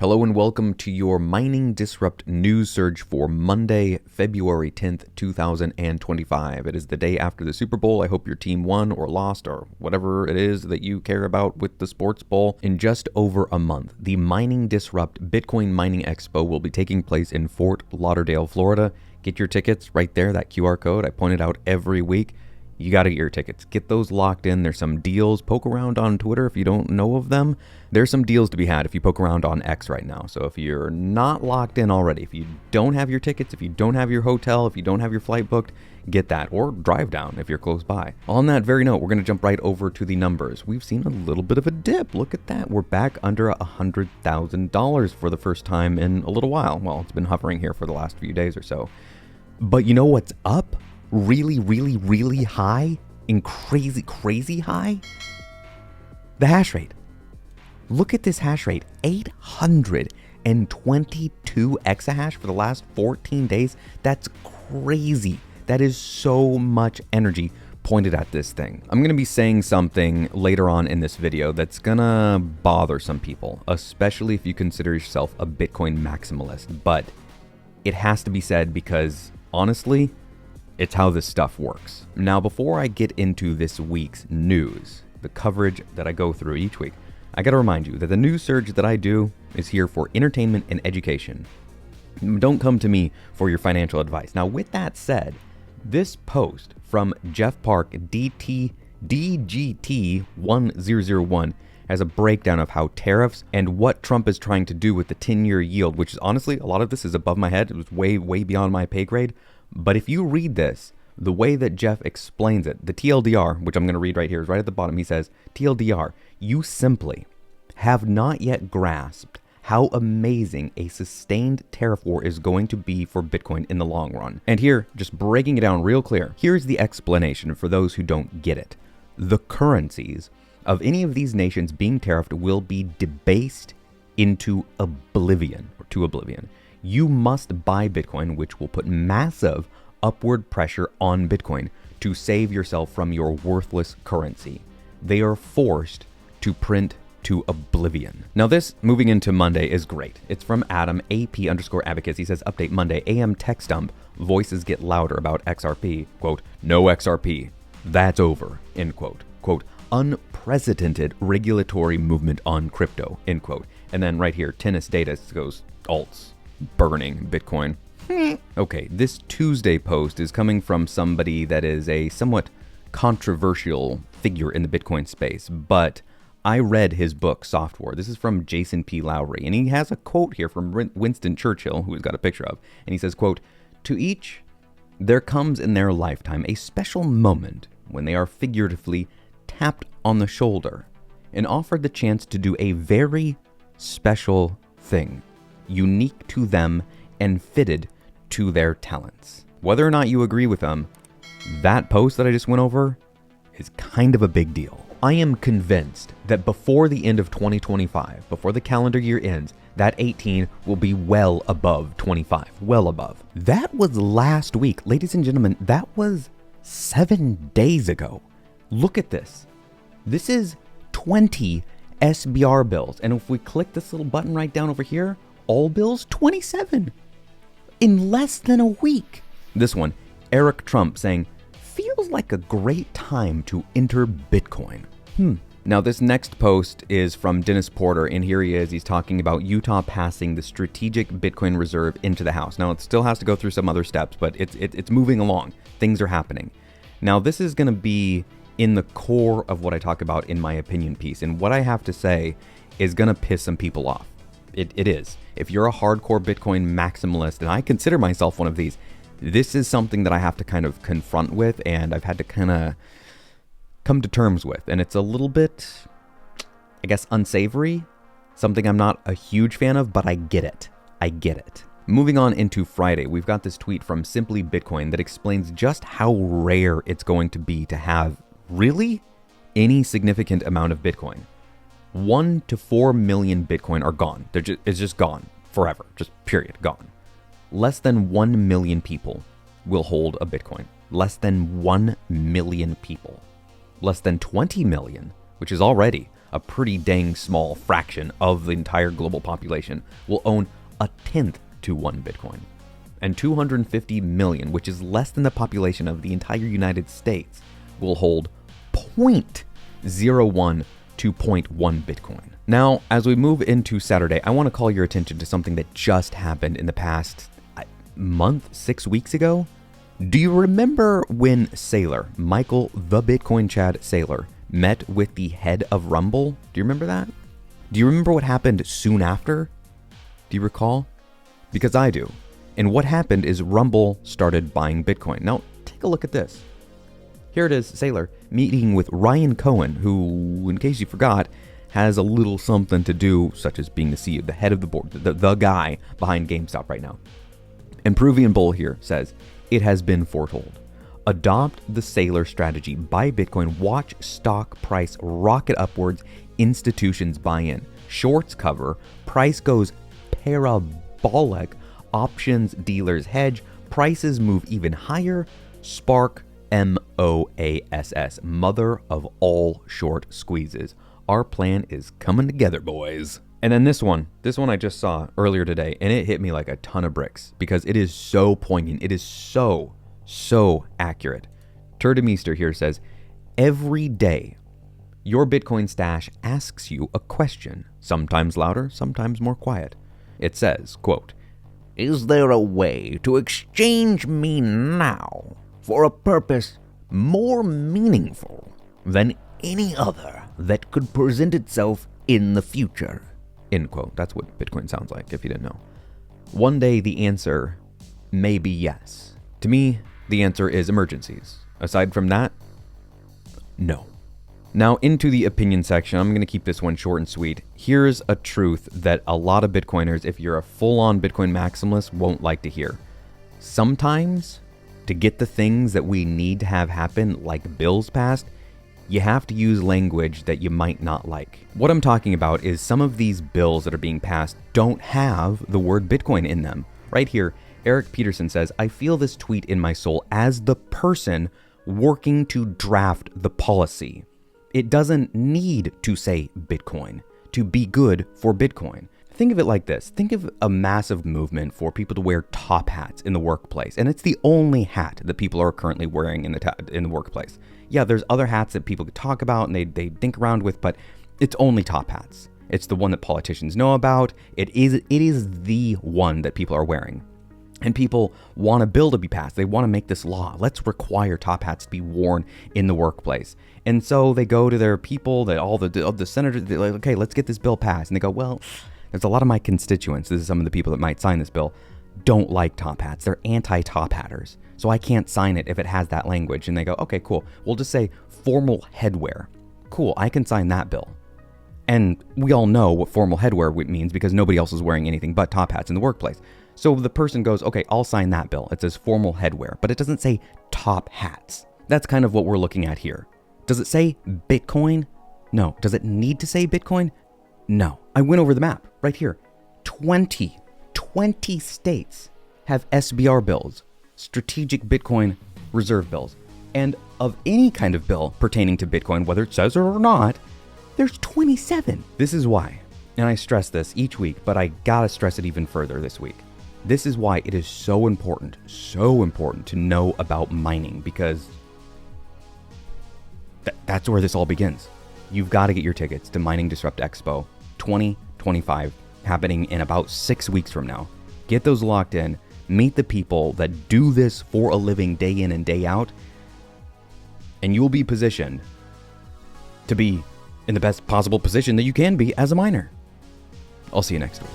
Hello and welcome to your Mining Disrupt News Surge for Monday, February 10th, 2025. It is the day after the Super Bowl. I hope your team won or lost or whatever it is that you care about with the sports bowl. In just over a month, the Mining Disrupt Bitcoin Mining Expo will be taking place in Fort Lauderdale, Florida. Get your tickets right there, that QR code I pointed out every week. You got to get your tickets. Get those locked in. There's some deals. Poke around on Twitter if you don't know of them. There's some deals to be had if you poke around on X right now. So if you're not locked in already, if you don't have your tickets, if you don't have your hotel, if you don't have your flight booked, get that or drive down if you're close by. On that very note, we're going to jump right over to the numbers. We've seen a little bit of a dip. Look at that. We're back under $100,000 for the first time in a little while. Well, it's been hovering here for the last few days or so. But you know what's up? Really high and crazy high? The hash rate. Look at this hash rate, 822 exahash for the last 14 days. That's crazy. That is so much energy pointed at this thing. I'm going to be saying something later on in this video that's going to bother some people, especially if you consider yourself a Bitcoin maximalist. But it has to be said because, honestly, it's how this stuff works. Now, before I get into this week's news, the coverage that I go through each week, I gotta remind you that the news surge that I do is here for entertainment and education. Don't come to me for your financial advice. Now, with that said, this post from Jeff Park, DGT1001, has a breakdown of how tariffs and what Trump is trying to do with the 10-year yield, which is honestly, a lot of this is above my head. It was way beyond my pay grade. But if you read this, the way that Jeff explains it, the TLDR, which I'm going to read right here, is right at the bottom. He says, TLDR, you simply have not yet grasped how amazing a sustained tariff war is going to be for Bitcoin in the long run. And here, just breaking it down real clear, here's the explanation for those who don't get it. The currencies of any of these nations being tariffed will be debased into oblivion, or to oblivion. You must buy Bitcoin, which will put massive upward pressure on Bitcoin to save yourself from your worthless currency. They are forced to print to oblivion. Now this, moving into Monday, is great. It's from Adam, AP_advocates. He says, update Monday, AM text dump, voices get louder about XRP. Quote, no XRP. That's over. End quote. Quote, unprecedented regulatory movement on crypto. End quote. And then right here, tennis data goes alts. Burning Bitcoin. Okay, this Tuesday post is coming from somebody that is a somewhat controversial figure in the Bitcoin space, but I read his book, Soft War. This is from Jason P. Lowry, and he has a quote here from Winston Churchill, who he's got a picture of, and he says, quote, to each, there comes in their lifetime a special moment when they are figuratively tapped on the shoulder and offered the chance to do a very special thing, unique to them and fitted to their talents. Whether or not you agree with them, that post that I just went over is kind of a big deal. I am convinced that before the end of 2025, before the calendar year ends, that 18 will be well above 25, well above. That was last week. Ladies and gentlemen, that was 7 days ago. Look at this. This is 20 SBR bills. And if we click this little button right down over here, all bills, 27 in less than a week. This one, Eric Trump saying, feels like a great time to enter Bitcoin. Now this next post is from Dennis Porter, and here he is. He's talking about Utah passing the strategic Bitcoin reserve into the House. Now it still has to go through some other steps, but it's moving along. Things are happening. Now this is going to be in the core of what I talk about in my opinion piece, and what I have to say is going to piss some people off. It is. If you're a hardcore Bitcoin maximalist, and I consider myself one of these, this is something that I have to kind of confront with, and I've had to kind of come to terms with. And it's a little bit, I guess, unsavory. Something I'm not a huge fan of, but I get it. Moving on into Friday, we've got this tweet from Simply Bitcoin that explains just how rare it's going to be to have really any significant amount of Bitcoin. 1 to 4 million Bitcoin are gone. It's just gone forever. Just period. Gone. Less than 1 million people will hold a Bitcoin. Less than 1 million people. Less than 20 million, which is already a pretty dang small fraction of the entire global population, will own a tenth to one Bitcoin. And 250 million, which is less than the population of the entire United States, will hold 0.01 to 0.1 Bitcoin. Now, as we move into Saturday, I want to call your attention to something that just happened in the past month, 6 weeks ago. Do you remember when Saylor, Michael the Bitcoin Chad Saylor, met with the head of Rumble? Do you remember that? Do you remember what happened soon after? Do you recall? Because I do. And what happened is Rumble started buying Bitcoin. Now, take a look at this. Here it is, Saylor, meeting with Ryan Cohen, who, in case you forgot, has a little something to do, such as being the CEO, the head of the board, the guy behind GameStop right now. And Peruvian Bull here says, it has been foretold. Adopt the Saylor strategy. Buy Bitcoin. Watch stock price rocket upwards. Institutions buy in. Shorts cover. Price goes parabolic. Options dealers hedge. Prices move even higher. Spark MOASS. Mother of all short squeezes. Our plan is coming together, boys. And then this one I just saw earlier today, and it hit me like a ton of bricks because it is so poignant. It is so accurate. Turdemeester here says, every day, your Bitcoin stash asks you a question, sometimes louder, sometimes more quiet. It says, quote, is there a way to exchange me now for a purpose more meaningful than any other that could present itself in the future? End quote. That's what Bitcoin sounds like, if you didn't know. One day, the answer may be yes. To me, the answer is emergencies. Aside from that, no. Now, into the opinion section. I'm going to keep this one short and sweet. Here's a truth that a lot of Bitcoiners, if you're a full-on Bitcoin maximalist, won't like to hear. Sometimes, to get the things that we need to have happen, like bills passed, you have to use language that you might not like. What I'm talking about is some of these bills that are being passed don't have the word Bitcoin in them. Right here, Eric Peterson says, I feel this tweet in my soul as the person working to draft the policy. It doesn't need to say Bitcoin to be good for Bitcoin. Think of it like this. Think of a massive movement for people to wear top hats in the workplace. And it's the only hat that people are currently wearing in the workplace. Yeah, there's other hats that people could talk about and they think around with, but it's only top hats. It's the one that politicians know about. It is the one that people are wearing. And people want a bill to be passed. They want to make this law. Let's require top hats to be worn in the workplace. And so they go to their people, all the senators, they're like, okay, let's get this bill passed. And they go, well, there's a lot of my constituents, this is some of the people that might sign this bill, don't like top hats. They're anti-top hatters. So I can't sign it if it has that language. And they go, okay, cool. We'll just say formal headwear. Cool, I can sign that bill. And we all know what formal headwear means because nobody else is wearing anything but top hats in the workplace. So the person goes, okay, I'll sign that bill. It says formal headwear, but it doesn't say top hats. That's kind of what we're looking at here. Does it say Bitcoin? No. Does it need to say Bitcoin? No. I went over the map right here. 20 states have SBR bills, strategic Bitcoin reserve bills. And of any kind of bill pertaining to Bitcoin, whether it says it or not, there's 27. This is why, and I stress this each week, but I gotta stress it even further this week. This is why it is so important to know about mining, because that's where this all begins. You've got to get your tickets to Mining Disrupt Expo 2025, happening in about 6 weeks from now. Get those locked in, meet the people that do this for a living day in and day out, and you'll be positioned to be in the best possible position that you can be as a miner. I'll see you next week.